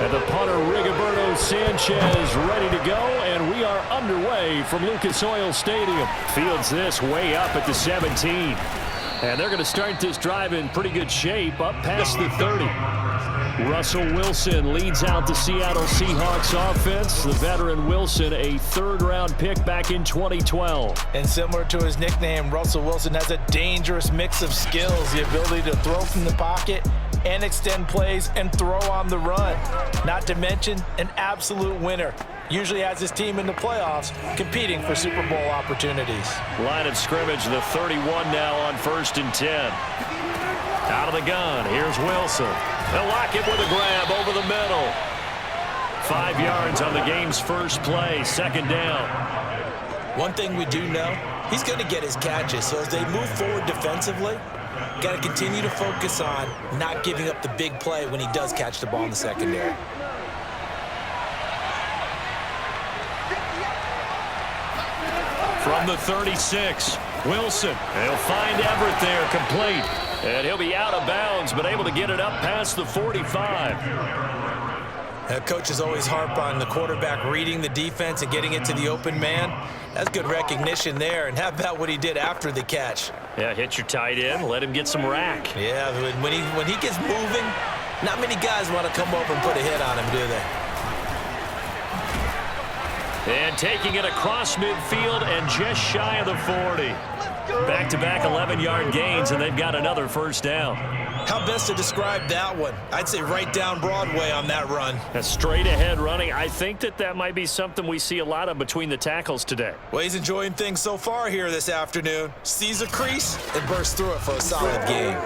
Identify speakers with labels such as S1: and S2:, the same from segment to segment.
S1: And the punter, Rigoberto Sanchez, ready to go, and we are underway from Lucas Oil Stadium. Fields this way up at the 17. And they're going to start this drive in pretty good shape, up past the 30. Russell Wilson leads out the Seattle Seahawks offense. The veteran Wilson, a third-round pick back in 2012.
S2: And similar to his nickname, Russell Wilson has a dangerous mix of skills, the ability to throw from the pocket and extend plays and throw on the run. Not to mention an absolute winner. Usually has his team in the playoffs competing for Super Bowl opportunities.
S1: Line of scrimmage, the 31 now on 1st and 10. Out of the gun, here's Wilson. They'll lock it with a grab over the middle. 5 yards on the game's first play, 2nd down.
S2: One thing we do know, he's going to get his catches. So as they move forward defensively, got to continue to focus on not giving up the big play when he does catch the ball in the secondary.
S1: From the 36, Wilson. He'll find Everett there, complete. And he'll be out of bounds, but able to get it up past the 45.
S2: Coaches always harp on the quarterback reading the defense and getting it to the open man. That's good recognition there. And how about what he did after the catch?
S1: Yeah, hit your tight end, let him get some rack.
S2: Yeah, when he gets moving, not many guys want to come over and put a hit on him, do they?
S1: And taking it across midfield and just shy of the 40. Back-to-back 11-yard gains, and they've got another 1st down.
S2: How best to describe that one? I'd say right down Broadway on that run.
S1: A straight-ahead running. I think that might be something we see a lot of between the tackles today.
S2: Well, he's enjoying things so far here this afternoon. Sees a crease and bursts through it for a solid game.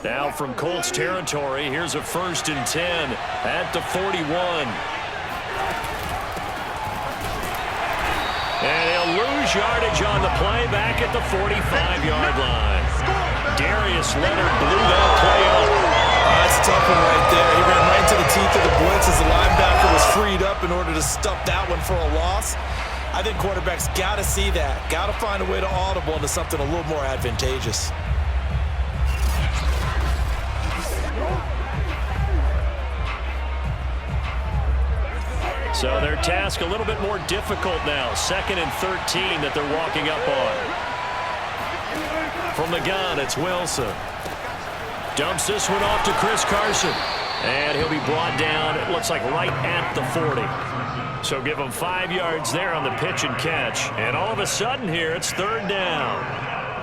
S1: Now from Colts territory, here's a 1st and 10 at the 41. And he'll lose yardage on the play back at the 45-yard line. Darius Leonard blew that play up.
S2: That's a tough one right there. He ran right into the teeth of the blitz as the linebacker was freed up in order to stuff that one for a loss. I think quarterbacks got to see that. Got to find a way to audible into something a little more advantageous.
S1: So their task a little bit more difficult now. 2nd and 13 that they're walking up on. From the gun, it's Wilson. Dumps this one off to Chris Carson. And he'll be brought down, it looks like right at the 40. So give him 5 yards there on the pitch and catch. And all of a sudden here, it's 3rd down.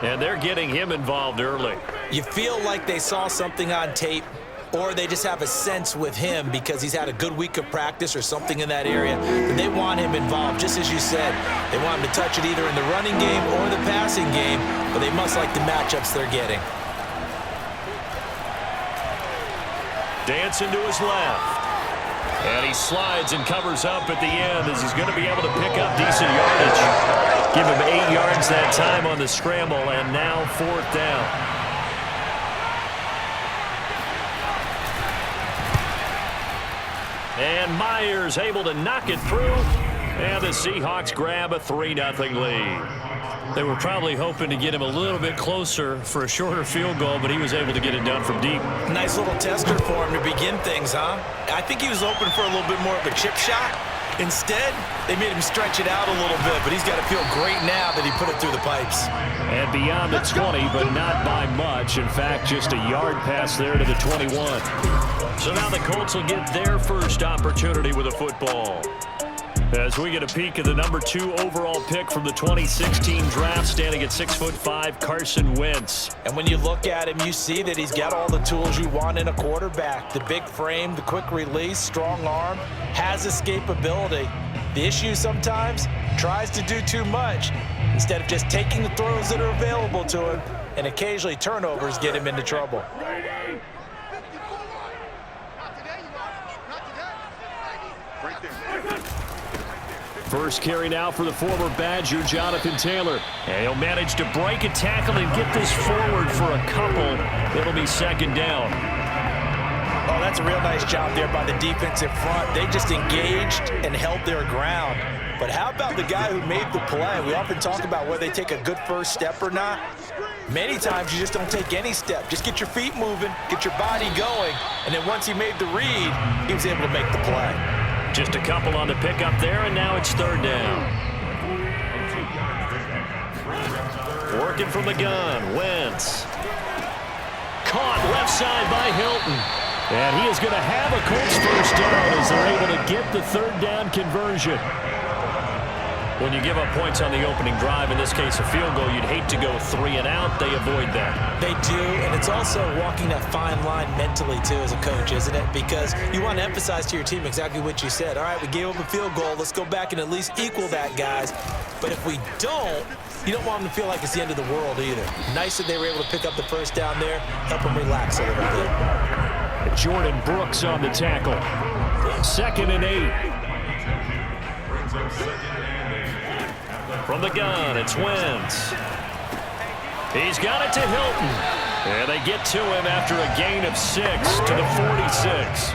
S1: And they're getting him involved early.
S2: You feel like they saw something on tape, or they just have a sense with him because he's had a good week of practice or something in that area. But they want him involved, just as you said. They want him to touch it either in the running game or the passing game, but they must like the matchups they're getting.
S1: Dancing to his left. And he slides and covers up at the end as he's going to be able to pick up decent yardage. Give him 8 yards that time on the scramble, and now 4th down. And Myers able to knock it through. And the Seahawks grab a 3-0 lead. They were probably hoping to get him a little bit closer for a shorter field goal, but he was able to get it done from deep.
S2: Nice little tester for him to begin things, huh? I think he was open for a little bit more of a chip shot. Instead, they made him stretch it out a little bit, but he's got to feel great now that he put it through the pipes.
S1: And beyond the 20, but not by much. In fact, just a yard pass there to the 21. So now the Colts will get their first opportunity with a football. As we get a peek at the number 2 overall pick from the 2016 draft, standing at 6'5", Carson Wentz.
S2: And when you look at him, you see that he's got all the tools you want in a quarterback. The big frame, the quick release, strong arm, has escapability. The issue sometimes, tries to do too much instead of just taking the throws that are available to him, and occasionally turnovers get him into trouble.
S1: First carry now for the former Badger, Jonathan Taylor. And he'll manage to break a tackle and get this forward for a couple. It'll be 2nd down.
S2: Oh, that's a real nice job there by the defensive front. They just engaged and held their ground. But how about the guy who made the play? We often talk about whether they take a good first step or not. Many times you just don't take any step. Just get your feet moving, get your body going, and then once he made the read, he was able to make the play.
S1: Just a couple on the pickup there, and now it's third down. Working from the gun, Wentz. Caught left side by Hilton. And he is going to have a Colts first down as they're able to get the third down conversion. When you give up points on the opening drive, in this case a field goal, you'd hate to go 3 and out. They avoid that.
S2: They do, and it's also walking that fine line mentally, too, as a coach, isn't it? Because you want to emphasize to your team exactly what you said. All right, we gave up a field goal. Let's go back and at least equal that, guys. But if we don't, you don't want them to feel like it's the end of the world either. Nice that they were able to pick up the first down there, help them relax a little bit.
S1: Jordan Brooks on the tackle. 2nd and 8. From the gun, it's Wentz. He's got it to Hilton. And they get to him after a gain of 6 to the 46.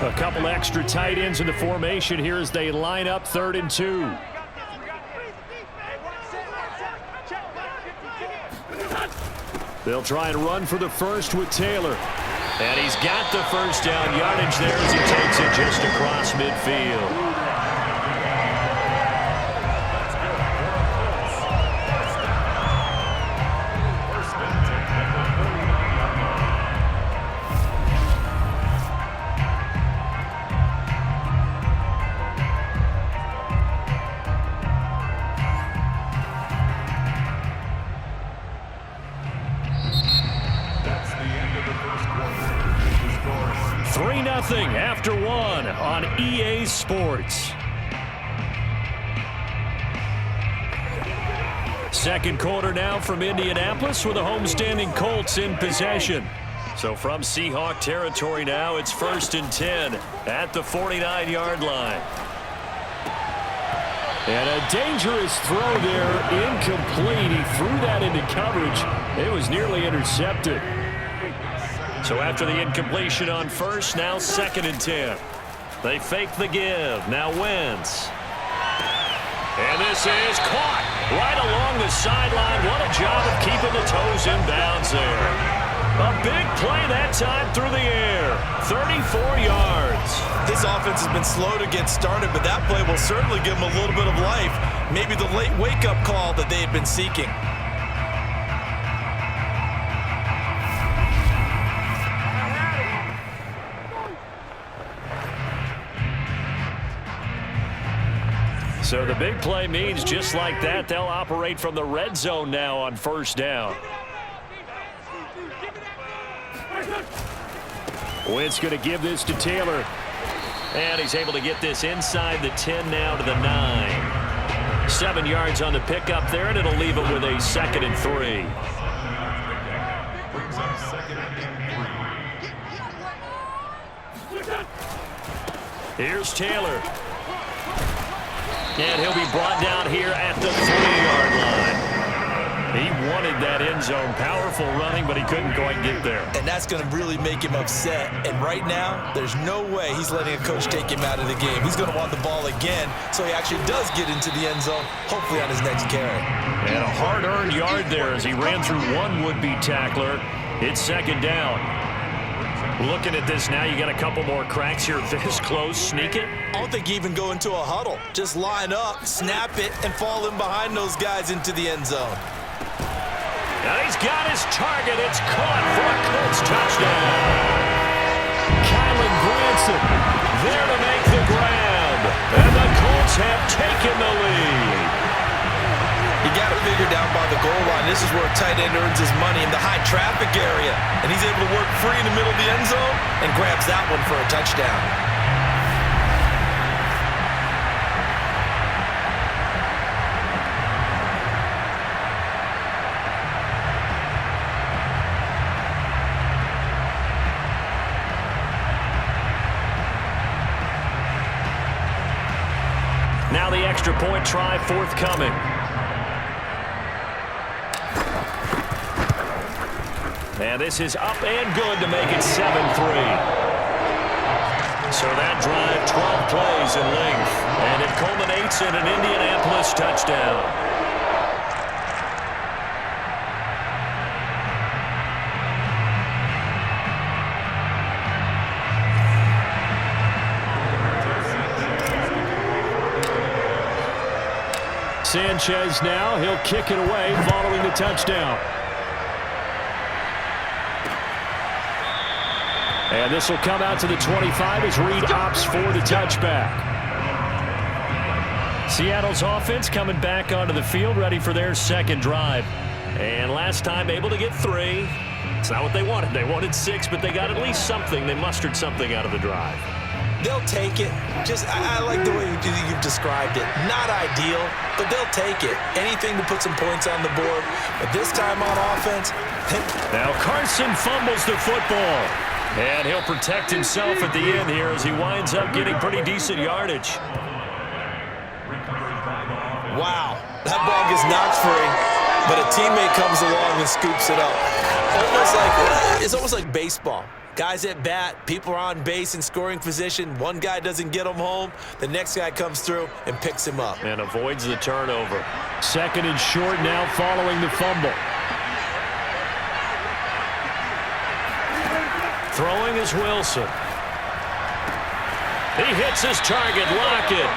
S1: A couple extra tight ends in the formation here as they line up 3rd and 2. They'll try and run for the first with Taylor. And he's got the first down yardage there as he takes it just across midfield. After 1 on EA Sports. Second quarter now from Indianapolis with the homestanding Colts in possession. So from Seahawk territory now, it's 1st and 10 at the 49-yard line. And a dangerous throw there, incomplete. He threw that into coverage. It was nearly intercepted. So after the incompletion on first, now 2nd and 10. They fake the give. Now Wentz. And this is caught right along the sideline. What a job of keeping the toes in bounds there. A big play that time through the air. 34 yards.
S2: This offense has been slow to get started, but that play will certainly give them a little bit of life. Maybe the late wake-up call that they had been seeking.
S1: So the big play means just like that, they'll operate from the red zone now on first down. Wentz going to give this to Taylor. And he's able to get this inside the 10 now to the 9. 7 yards on the pickup there, and it'll leave him with a 2nd and 3. Here's Taylor. And he'll be brought down here at the 3-yard line. He wanted that end zone. Powerful running, but he couldn't quite get there.
S2: And that's going to really make him upset. And right now, there's no way he's letting a coach take him out of the game. He's going to want the ball again, so he actually does get into the end zone, hopefully on his next carry.
S1: And a hard-earned yard there as he ran through one would-be tackler. It's 2nd down. Looking at this now, you got a couple more cracks here. This close, sneak it.
S2: I don't think you even go into a huddle. Just line up, snap it, and fall in behind those guys into the end zone.
S1: And he's got his target. It's caught for a Colts touchdown. Kylan Granson there to make the grab. And the Colts have taken the lead.
S2: You got to figure down by the goal line. This is where a tight end earns his money in the high traffic area. And he's able to work free in the middle of the end zone and grabs that one for a touchdown.
S1: Now the extra point try forthcoming. And this is up and good to make it 7-3. So that drive, 12 plays in length, and it culminates in an Indianapolis touchdown. Sanchez now, he'll kick it away following the touchdown. And this will come out to the 25 as Reed opts for the touchback. Seattle's offense coming back onto the field, ready for their second drive. And last time able to get 3. It's not what they wanted. They wanted 6, but they got at least something. They mustered something out of the drive.
S2: They'll take it. I like the way you've described it. Not ideal, but they'll take it. Anything to put some points on the board. But this time on offense.
S1: Now Carson fumbles the football. And he'll protect himself at the end here as he winds up getting pretty decent yardage.
S2: Wow. That ball gets knocked free, but a teammate comes along and scoops it up. It's almost like baseball. Guys at bat, people are on base in scoring position. One guy doesn't get him home. The next guy comes through and picks him up.
S1: And avoids the turnover. Second and short now following the fumble. Throwing is Wilson. He hits his target, Lockett.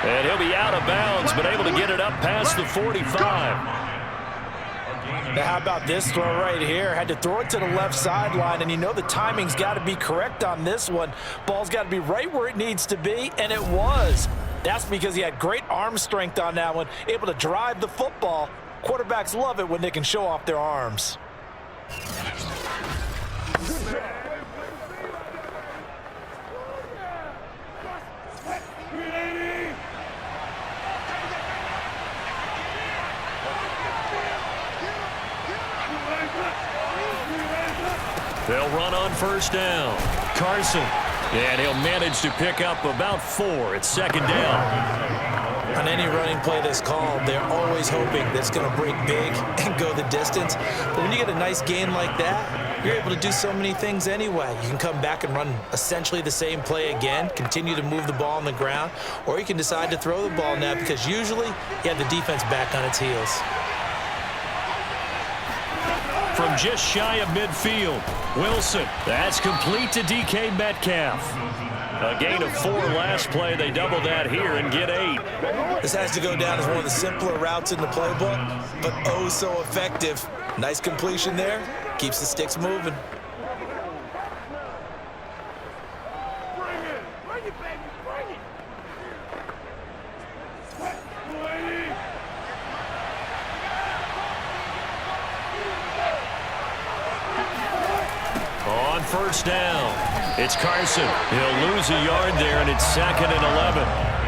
S1: And he'll be out of bounds, but able to get it up past the 45.
S2: Now how about this throw right here? Had to throw it to the left sideline, and you know the timing's got to be correct on this one. Ball's got to be right where it needs to be, and it was. That's because he had great arm strength on that one, able to drive the football. Quarterbacks love it when they can show off their arms.
S1: They'll run on first down. Carson. And he'll manage to pick up about 4 at second down.
S2: On any running play that's called, they're always hoping that it's going to break big and go the distance. But when you get a nice gain like that, you're able to do so many things anyway. You can come back and run essentially the same play again, continue to move the ball on the ground, or you can decide to throw the ball now because usually you have the defense back on its heels.
S1: From just shy of midfield, Wilson. That's complete to DK Metcalf. A gain of 4 last play. They double that here and get 8.
S2: This has to go down as one of the simpler routes in the playbook, but oh so effective. Nice completion there. Keeps the sticks moving.
S1: On first down, it's Carson. He'll lose a yard there, and it's 2nd and 11.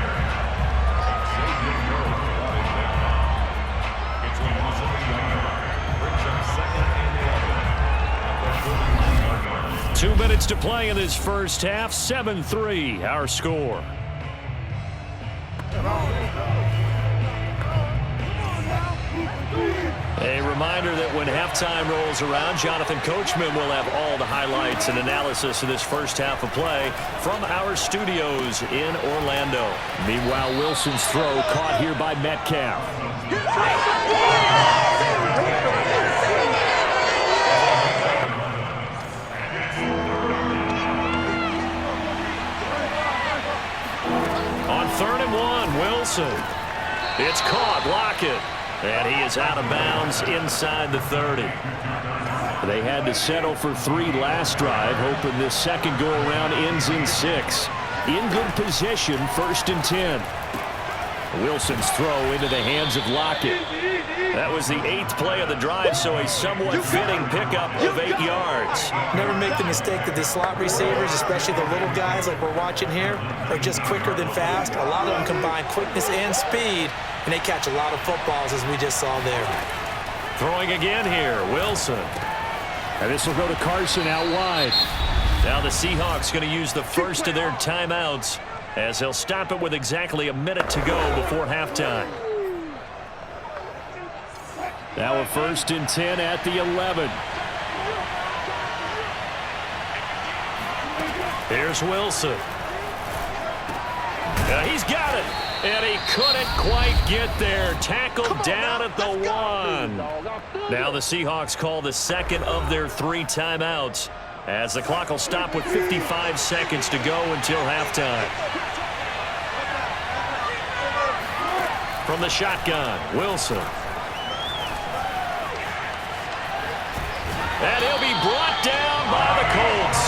S1: Two minutes to play in this first half. 7-3, our score. A reminder that when halftime rolls around, Jonathan Coachman will have all the highlights and analysis of this first half of play from our studios in Orlando. Meanwhile, Wilson's throw caught here by Metcalf. On 3rd and 1, Wilson. It's caught, Lockett. And he is out of bounds inside the 30. They had to settle for 3 last drive, hoping this second go-around ends in 6. In good position, 1st and 10. Wilson's throw into the hands of Lockett. That was the 8th play of the drive, so a somewhat fitting pickup of 8 yards.
S2: Never make the mistake that the slot receivers, especially the little guys like we're watching here, are just quicker than fast. A lot of them combine quickness and speed, and they catch a lot of footballs, as we just saw there.
S1: Throwing again here, Wilson. And this will go to Carson out wide. Now the Seahawks going to use the first of their timeouts as they'll stop it with exactly a minute to go before halftime. Now a 1st and 10 at the 11. Here's Wilson. He's got it. And he couldn't quite get there. Tackled down at the 1. Now the Seahawks call the second of their 3 timeouts, as the clock will stop with 55 seconds to go until halftime. From the shotgun, Wilson. And he'll be brought down by the Colts.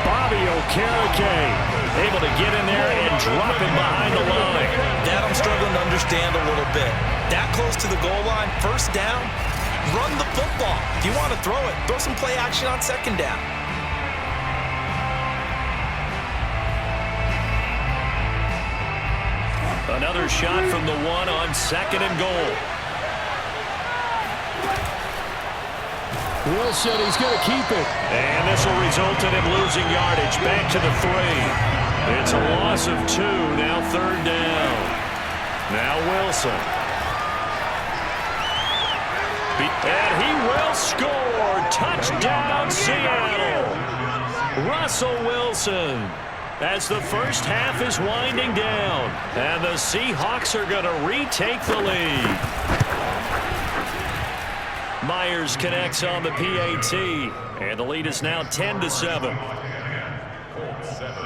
S1: Bobby Okereke able to get in there and drop him behind the line.
S2: That I'm struggling to understand a little bit. That close to the goal line, first down, run the football. If you want to throw it, throw some play action on second down.
S1: Another shot from the 1 on second and goal. Wilson, he's going to keep it. And this will result in him losing yardage. Back to the 3. It's a loss of 2. Now third down. Now Wilson. And he will score. Touchdown, Seattle. Russell Wilson. As the first half is winding down. And the Seahawks are going to retake the lead. Myers connects on the PAT, and the lead is now 10-7.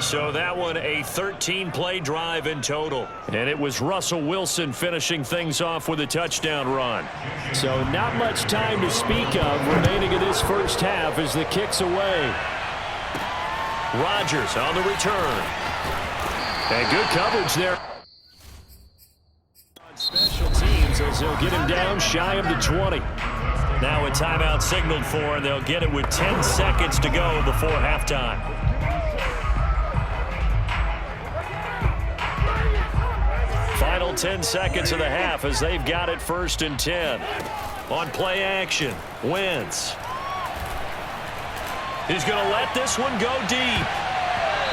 S1: So that one a 13-play drive in total, and it was Russell Wilson finishing things off with a touchdown run. So not much time to speak of remaining in this first half as the kick's away. Rodgers on the return, and good coverage there on special teams as they'll get him down shy of the 20. Now a timeout signaled for, and they'll get it with 10 seconds to go before halftime. Final 10 seconds of the half as they've got it 1st and 10. On play action, Wentz. He's going to let this one go deep.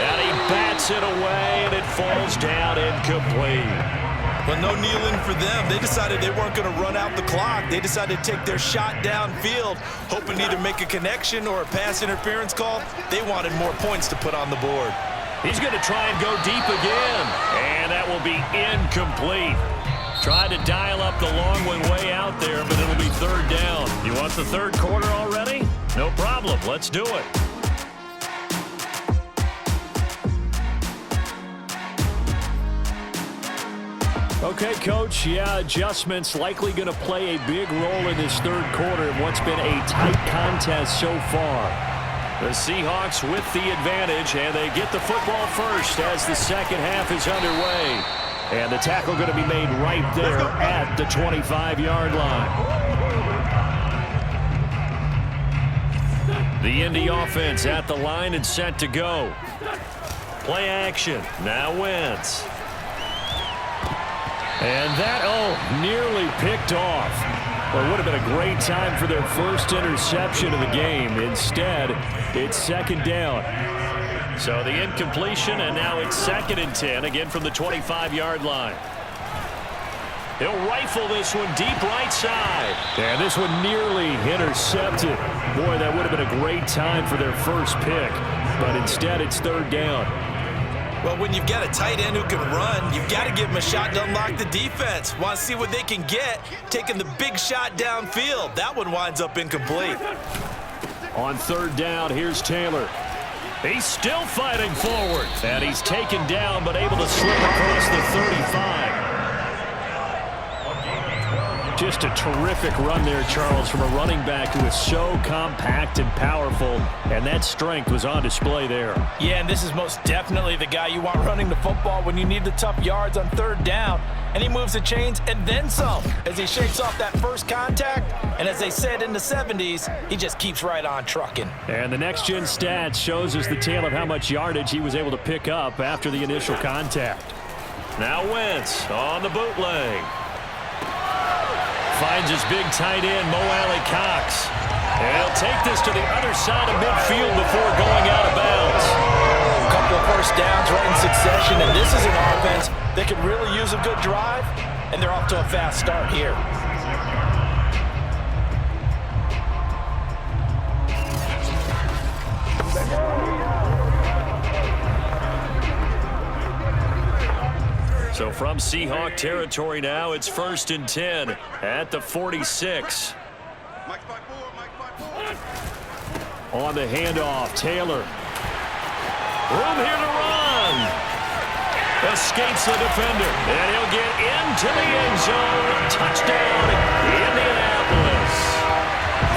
S1: And he bats it away, and it falls down incomplete.
S2: But no kneeling for them. They decided they weren't going to run out the clock. They decided to take their shot downfield, hoping to either make a connection or a pass interference call. They wanted more points to put on the board.
S1: He's going to try and go deep again. And that will be incomplete. Tried to dial up the long one way out there, but it'll be third down. You want the third quarter already? No problem. Let's do it. Okay, Coach, yeah, adjustments likely going to play a big role in this third quarter in what's been a tight contest so far. The Seahawks with the advantage, and they get the football first as the second half is underway. And the tackle going to be made right there at the 25-yard line. The Indy offense at the line and set to go. Play action, now Wentz. And that, nearly picked off. Well, it would have been a great time for their first interception of the game. Instead, it's second down. So the incompletion, and now it's 2nd and 10, again from the 25-yard line. He'll rifle this one deep right side. And this one nearly intercepted. Boy, that would have been a great time for their first pick. But instead, it's third down.
S2: Well, when you've got a tight end who can run, you've got to give him a shot to unlock the defense. Want to see what they can get, taking the big shot downfield. That one winds up incomplete.
S1: On third down, here's Taylor. He's still fighting forward. And he's taken down, but able to slip across the 35. Just a terrific run there, Charles, from a running back who is so compact and powerful, and that strength was on display there.
S2: Yeah, and this is most definitely the guy you want running the football when you need the tough yards on third down. And he moves the chains and then some as he shakes off that first contact. And as they said in the 70s, he just keeps right on trucking.
S1: And the next-gen stats shows us the tale of how much yardage he was able to pick up after the initial contact. Now Wentz on the bootleg. Finds his big tight end, Mo Alley-Cox. And he'll take this to the other side of midfield before going out of bounds.
S2: A couple of first downs right in succession, and this is an offense that could really use a good drive, and they're off to a fast start here.
S1: So from Seahawk territory now, it's 1st and 10 at the 46. On the handoff, Taylor. Room here to run. Escapes the defender, and he'll get into the end zone. Touchdown, Indianapolis.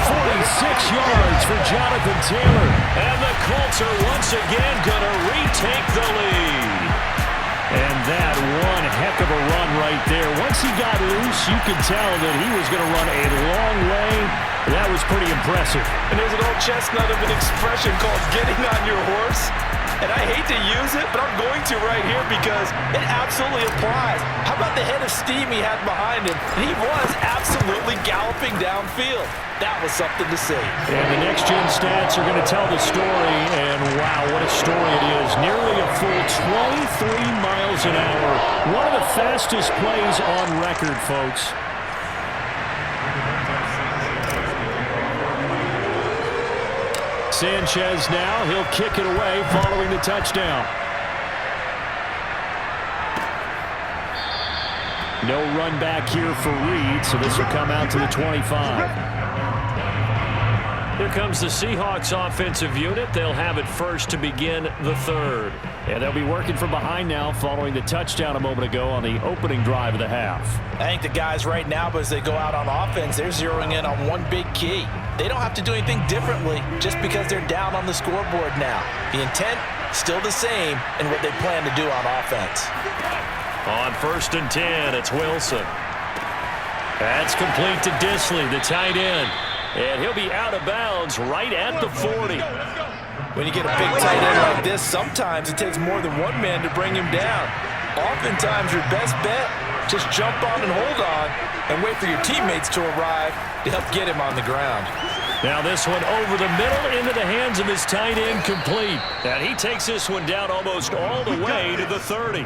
S1: 46 yards for Jonathan Taylor. And the Colts are once again going to retake the lead. And that one heck of a run right there. Once he got loose, you could tell that he was going to run a long way. That was pretty impressive.
S2: And there's an old chestnut of an expression called getting on your horse. And I hate to use it, but I'm going to right here because it absolutely applies. How about the head of steam he had behind him? He was absolutely galloping downfield. That was something to see.
S1: And the next-gen stats are going to tell the story, and wow, what a story it is. Nearly a full 23 miles an hour. One of the fastest plays on record, folks. Sanchez now, he'll kick it away following the touchdown. No run back here for Reed, so this will come out to the 25. Here comes the Seahawks offensive unit. They'll have it first to begin the third. And they'll be working from behind now following the touchdown a moment ago on the opening drive of the half.
S2: I think the guys right now, but as they go out on offense, they're zeroing in on one big key. They don't have to do anything differently just because they're down on the scoreboard now. The intent, still the same in what they plan to do on offense.
S1: On 1st and 10, it's Wilson. That's complete to Disley, the tight end. And he'll be out of bounds right at the 40.
S2: When you get a big tight end like this, sometimes it takes more than one man to bring him down. Oftentimes, your best bet, just jump on and hold on and wait for your teammates to arrive to help get him on the ground.
S1: Now this one over the middle into the hands of his tight end, complete. And he takes this one down almost all the way to the 30.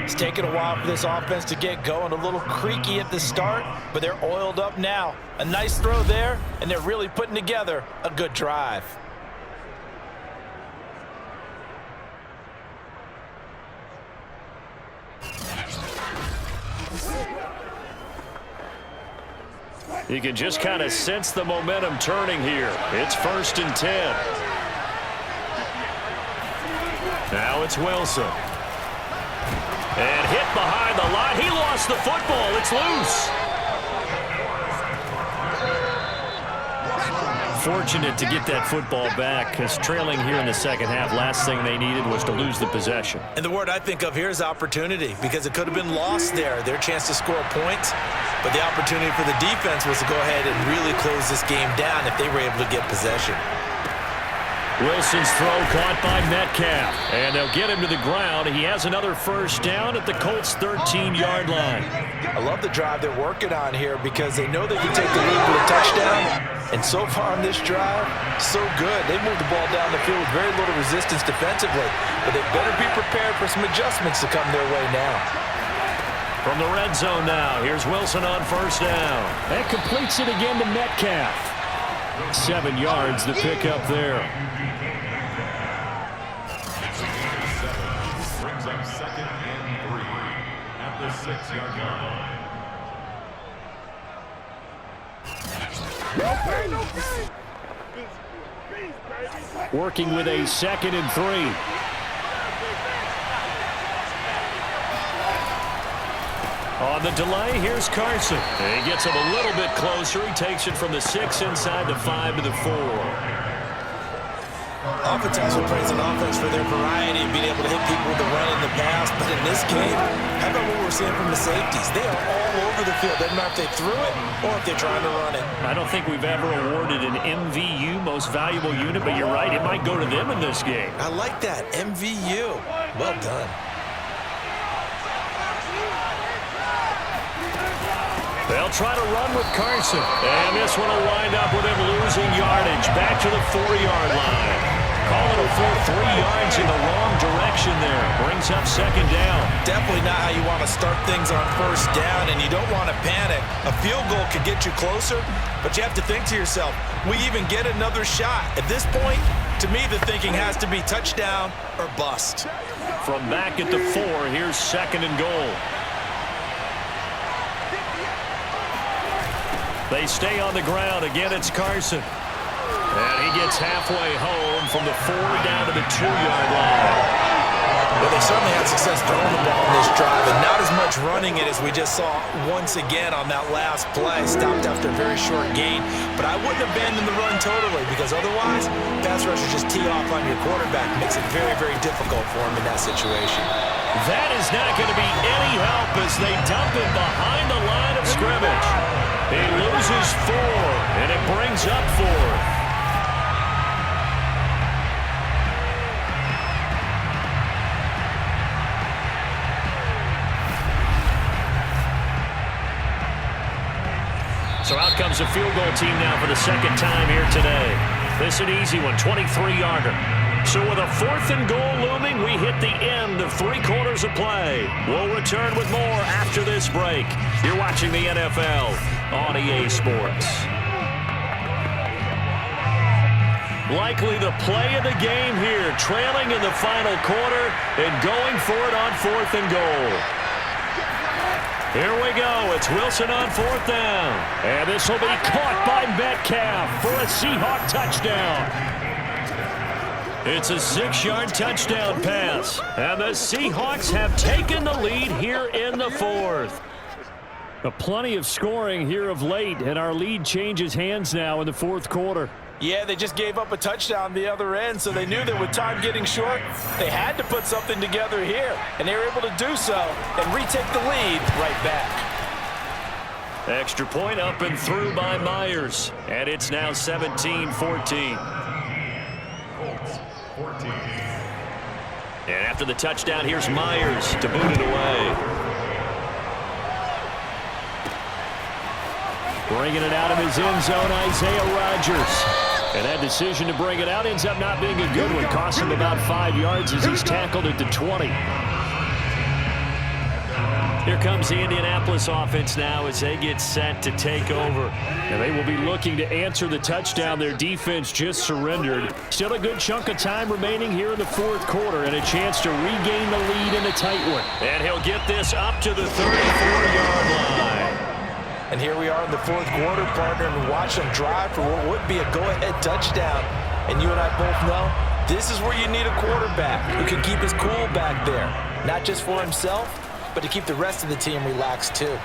S2: It's taken a while for this offense to get going. A little creaky at the start, but they're oiled up now. A nice throw there, and they're really putting together a good drive.
S1: You can just kind of sense the momentum turning here. It's 1st and 10. Now it's Wilson. And hit behind the line. He lost the football. It's loose. Fortunate to get that football back, because trailing here in the second half, last thing they needed was to lose the possession.
S2: And the word I think of here is opportunity, because it could have been lost there, their chance to score points. But the opportunity for the defense was to go ahead and really close this game down if they were able to get possession.
S1: Wilson's throw caught by Metcalf, and they'll get him to the ground. He has another first down at the Colts' 13-yard line.
S2: I love the drive they're working on here because they know they can take the lead with a touchdown. And so far on this drive, so good. They moved the ball down the field with very little resistance defensively. But they better be prepared for some adjustments to come their way now.
S1: From the red zone now, here's Wilson on first down. And completes it again to Metcalf. 7 yards to pick up there.
S3: Brings up 2nd and 3 at the 6-yard line.
S1: Working with a 2nd and 3. On the delay, here's Carson. And he gets him a little bit closer. He takes it from the 6 inside the 5 to the 4.
S2: Oftentimes we'll praise an offense for their variety and being able to hit people with the run and the pass. But in this game, how about what we're seeing from the safeties? They are all over the field. Doesn't matter if they threw it or if they're trying to run it.
S1: I don't think we've ever awarded an MVU, most valuable unit, but you're right, it might go to them in this game.
S2: I like that, MVU. Well done.
S1: They'll try to run with Carson. And this one will wind up with him losing yardage. Back to the 4-yard line. Call it a full 3 yards in the wrong direction there. Brings up 2nd down.
S2: Definitely not how you want to start things on first down, and you don't want to panic. A field goal could get you closer, but you have to think to yourself, we even get another shot. At this point, to me, the thinking has to be touchdown or bust.
S1: From back at the 4, here's 2nd and goal. They stay on the ground. Again, it's Carson. And he gets halfway home from the 4 down to the 2-yard line.
S2: Well, they certainly had success throwing the ball in this drive, and not as much running it as we just saw once again on that last play. Stopped after a very short gain, but I wouldn't abandon the run totally, because otherwise, pass rushers just tee off on your quarterback. Makes it very, very difficult for him in that situation.
S1: That is not going to be any help as they dump him behind the line of scrimmage. He loses 4, and it brings up 4th. So out comes a field goal team now for the 2nd time here today. This is an easy one, 23-yarder. So with a 4th and goal looming, we hit the end of 3 quarters of play. We'll return with more after this break. You're watching the NFL on EA Sports. Likely the play of the game here, trailing in the final quarter and going for it on 4th and goal. Here we go. It's Wilson on 4th down. And this will be caught by Metcalf for a Seahawk touchdown. It's a 6-yard touchdown pass. And the Seahawks have taken the lead here in the 4th. Plenty of scoring here of late, and our lead changes hands now in the 4th quarter.
S2: Yeah, they just gave up a touchdown the other end, so they knew that with time getting short, they had to put something together here, and they were able to do so and retake the lead right back.
S1: Extra point up and through by Myers, and it's now 17-14. And after the touchdown, here's Myers to boot it away. Bringing it out of his end zone, Isaiah Rodgers. And that decision to bring it out ends up not being a good one. Cost him about 5 yards as he's tackled at the 20. Here comes the Indianapolis offense now as they get set to take over. And they will be looking to answer the touchdown their defense just surrendered. Still a good chunk of time remaining here in the 4th quarter and a chance to regain the lead in a tight one. And he'll get this up to the 34-yard line.
S2: And here we are in the 4th quarter, partner, and watch them drive for what would be a go-ahead touchdown. And you and I both know this is where you need a quarterback who can keep his cool back there. Not just for himself, but to keep the rest of the team relaxed too.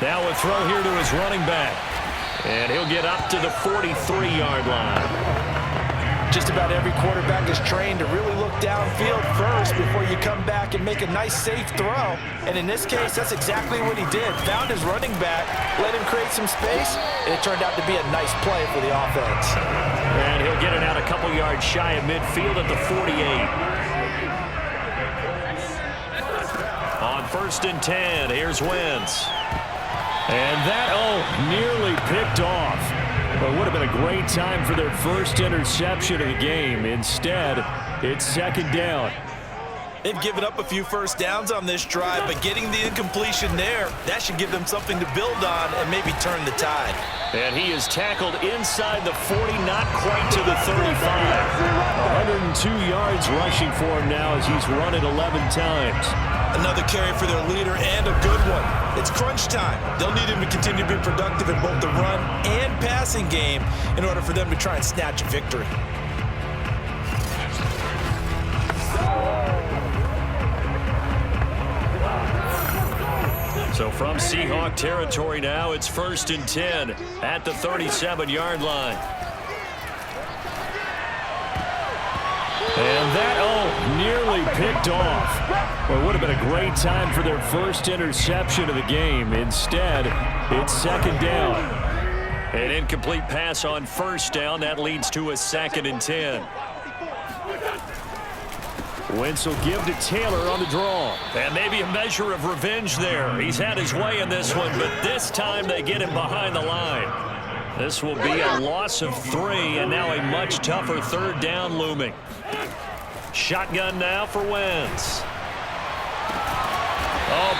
S1: Now a throw here to his running back. And he'll get up to the 43-yard line.
S2: Just about every quarterback is trained to really look downfield first before you come back and make a nice, safe throw. And in this case, that's exactly what he did. Found his running back, let him create some space, and it turned out to be a nice play for the offense.
S1: And he'll get it out a couple yards shy of midfield at the 48. On 1st and 10, here's Wentz. And that, nearly picked off. But it would have been a great time for their first interception of the game. Instead, it's 2nd down.
S2: They've given up a few first downs on this drive, but getting the incompletion there, that should give them something to build on and maybe turn the tide.
S1: And he is tackled inside the 40, not quite to the 35. 102 yards rushing for him now as he's run it 11 times.
S2: Another carry for their leader and a good one. It's crunch time. They'll need him to continue to be productive in both the run and passing game in order for them to try and snatch a victory.
S1: So from Seahawk territory now, it's 1st and 10 at the 37-yard line. And that, nearly picked off. Well, it would have been a great time for their first interception of the game. Instead, it's 2nd down. An incomplete pass on 1st down. That leads to a 2nd and 10. Wentz will give to Taylor on the draw. And maybe a measure of revenge there. He's had his way in this one, but this time they get him behind the line. This will be a loss of 3, and now a much tougher 3rd down looming. Shotgun now for Wentz.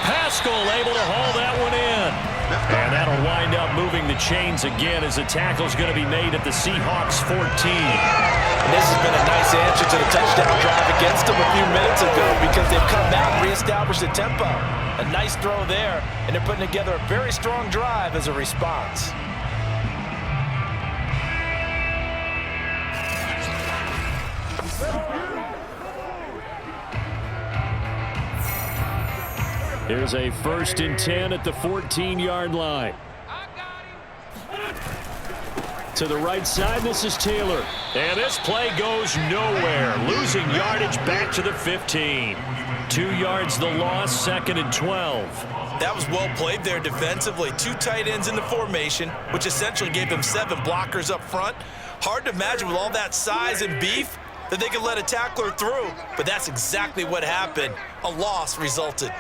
S1: Pascal able to haul that one in. And that'll wind up moving the chains again as the tackle's going to be made at the Seahawks 14.
S2: And this has been a nice answer to the touchdown drive against them a few minutes ago because they've come out and reestablished the tempo. A nice throw there, and they're putting together a very strong drive as a response.
S1: Here's a 1st and 10 at the 14-yard line. To the right side, this is Taylor. And this play goes nowhere. Losing yardage back to the 15. 2 yards the loss, 2nd and 12.
S2: That was well played there defensively. 2 tight ends in the formation, which essentially gave them 7 blockers up front. Hard to imagine with all that size and beef that they could let a tackler through. But that's exactly what happened. A loss resulted.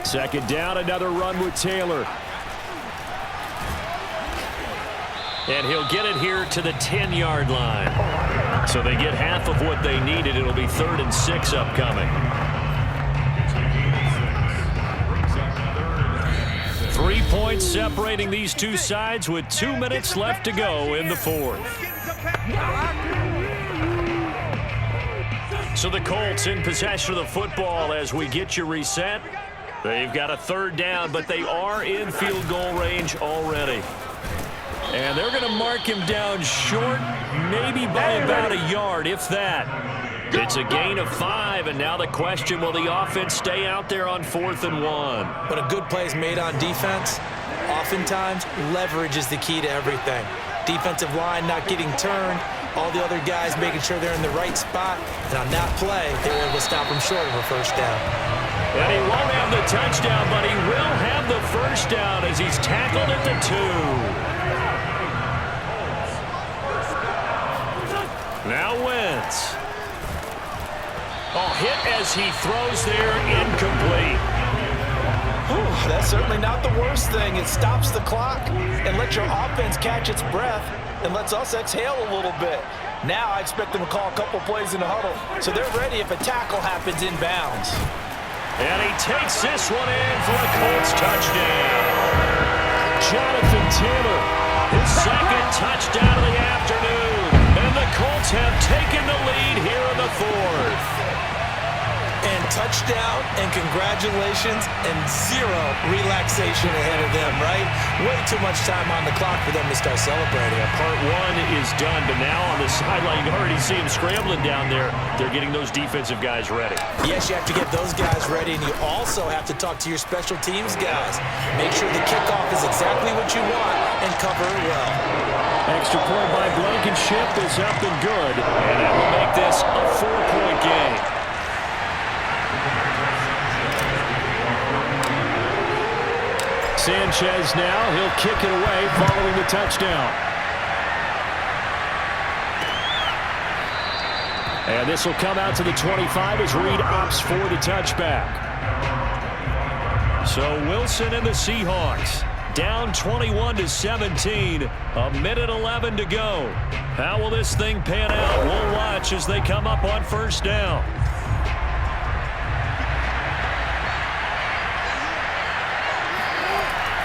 S1: 2nd down, another run with Taylor. And he'll get it here to the 10-yard line. So they get half of what they needed. It'll be 3rd and 6 upcoming. 3 points separating these two sides with 2 minutes left to go in the 4th. So the Colts in possession of the football as we get you reset. They've got a 3rd down, but they are in field goal range already. And they're going to mark him down short, maybe by about a yard, if that. It's a gain of 5, and now the question, will the offense stay out there on 4th and 1?
S2: But a good play is made on defense. Oftentimes, leverage is the key to everything. Defensive line not getting turned, all the other guys making sure they're in the right spot. And on that play, they were able to stop him short of a 1st down.
S1: And he won't have the touchdown, but he will have the 1st down as he's tackled at the 2. Now Wentz. Hit as he throws there, incomplete.
S2: Whew, that's certainly not the worst thing. It stops the clock and lets your offense catch its breath and lets us exhale a little bit. Now I expect them to call a couple plays in the huddle, so they're ready if a tackle happens inbounds.
S1: And he takes this one in for a Colts touchdown. Jonathan Taylor, his 2nd touchdown of the afternoon. And the Colts have taken the lead here in the 4th.
S2: And touchdown and congratulations and 0 relaxation ahead of them, right? Way too much time on the clock for them to start celebrating.
S1: Part 1 is done, but now on the sideline, you can already see him scrambling down there. They're getting those defensive guys ready.
S2: Yes, you have to get those guys ready, and you also have to talk to your special teams guys. Make sure the kickoff is exactly what you want and cover it well.
S1: Extra point by Blankenship is up and good, and that will make this a 4-point game. Sanchez now, he'll kick it away following the touchdown. And this will come out to the 25 as Reed opts for the touchback. So Wilson and the Seahawks down 21-17, a minute 11 to go. How will this thing pan out? We'll watch as they come up on 1st down.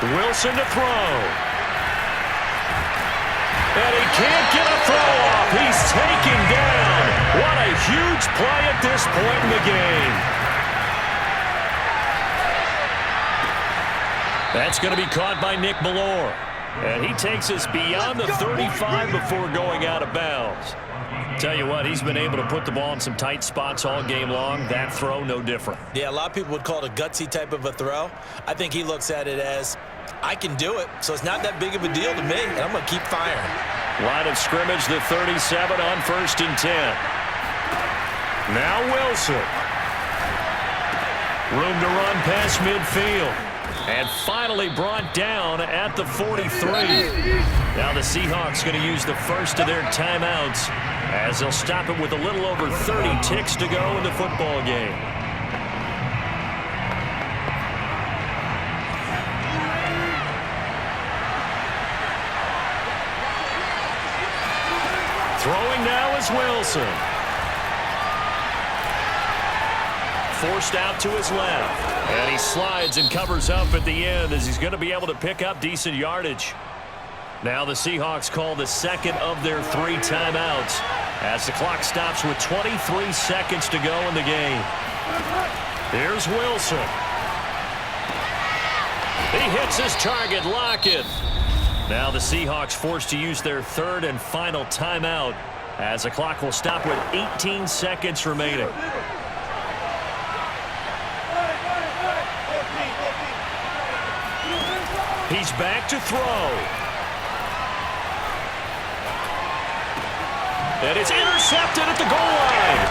S1: Wilson to throw. And he can't get a throw off. He's taken down. What a huge play at this point in the game. That's going to be caught by Nick Ballore. And he takes us beyond the 35 before going out of bounds. Tell you what, he's been able to put the ball in some tight spots all game long. That throw, no different.
S2: Yeah, a lot of people would call it a gutsy type of a throw. I think he looks at it as, I can do it, so it's not that big of a deal to me, and I'm going to keep firing.
S1: Line of scrimmage, the 37 on 1st and 10. Now Wilson. Room to run past midfield. And finally brought down at the 43. Now the Seahawks going to use the first of their timeouts as they'll stop it with a little over 30 ticks to go in the football game. Throwing now is Wilson. forced out to his left. And he slides and covers up at the end as he's going to be able to pick up decent yardage. Now the Seahawks call the second of their 3 timeouts as the clock stops with 23 seconds to go in the game. Here's Wilson. He hits his target, Lockett. Now the Seahawks forced to use their 3rd and final timeout as the clock will stop with 18 seconds remaining. He's back to throw. And it's intercepted at the goal line.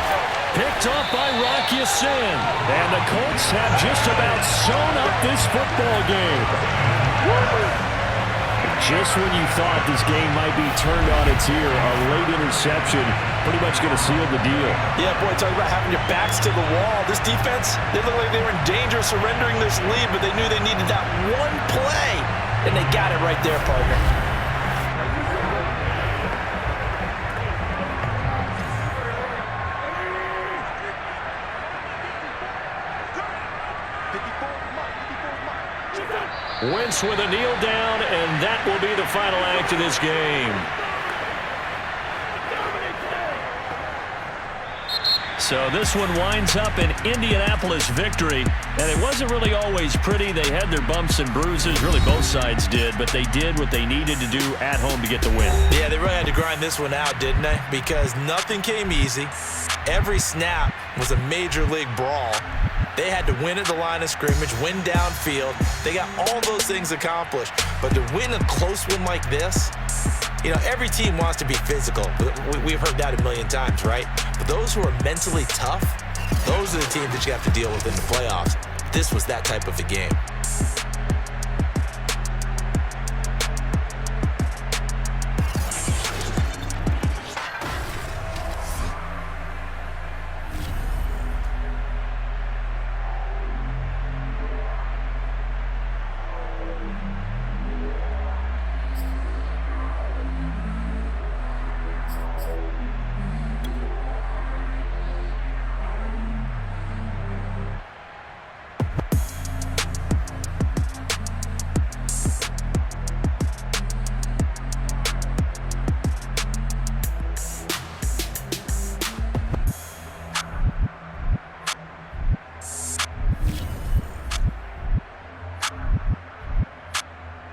S1: Picked up by Rocky Sin. And the Colts have just about sewn up this football game. Just when you thought this game might be turned on its ear, a late interception pretty much going to seal the deal.
S2: Yeah, boy, talk about having your backs to the wall. This defense, they looked like they were in danger of surrendering this lead, but they knew they needed that one play, and they got it right there, partner.
S1: Wentz with a kneel down, and that will be the final act of this game. So this one winds up an Indianapolis victory, and it wasn't really always pretty. They had their bumps and bruises, really both sides did, but they did what they needed to do at home to get the win.
S2: Yeah, they really had to grind this one out, didn't they? Because nothing came easy. Every snap was a major league brawl. They had to win at the line of scrimmage, win downfield. They got all those things accomplished. But to win a close one like this, you know, every team wants to be physical. We've heard that a million times, right? But those who are mentally tough, those are the teams that you have to deal with in the playoffs. This was that type of a game.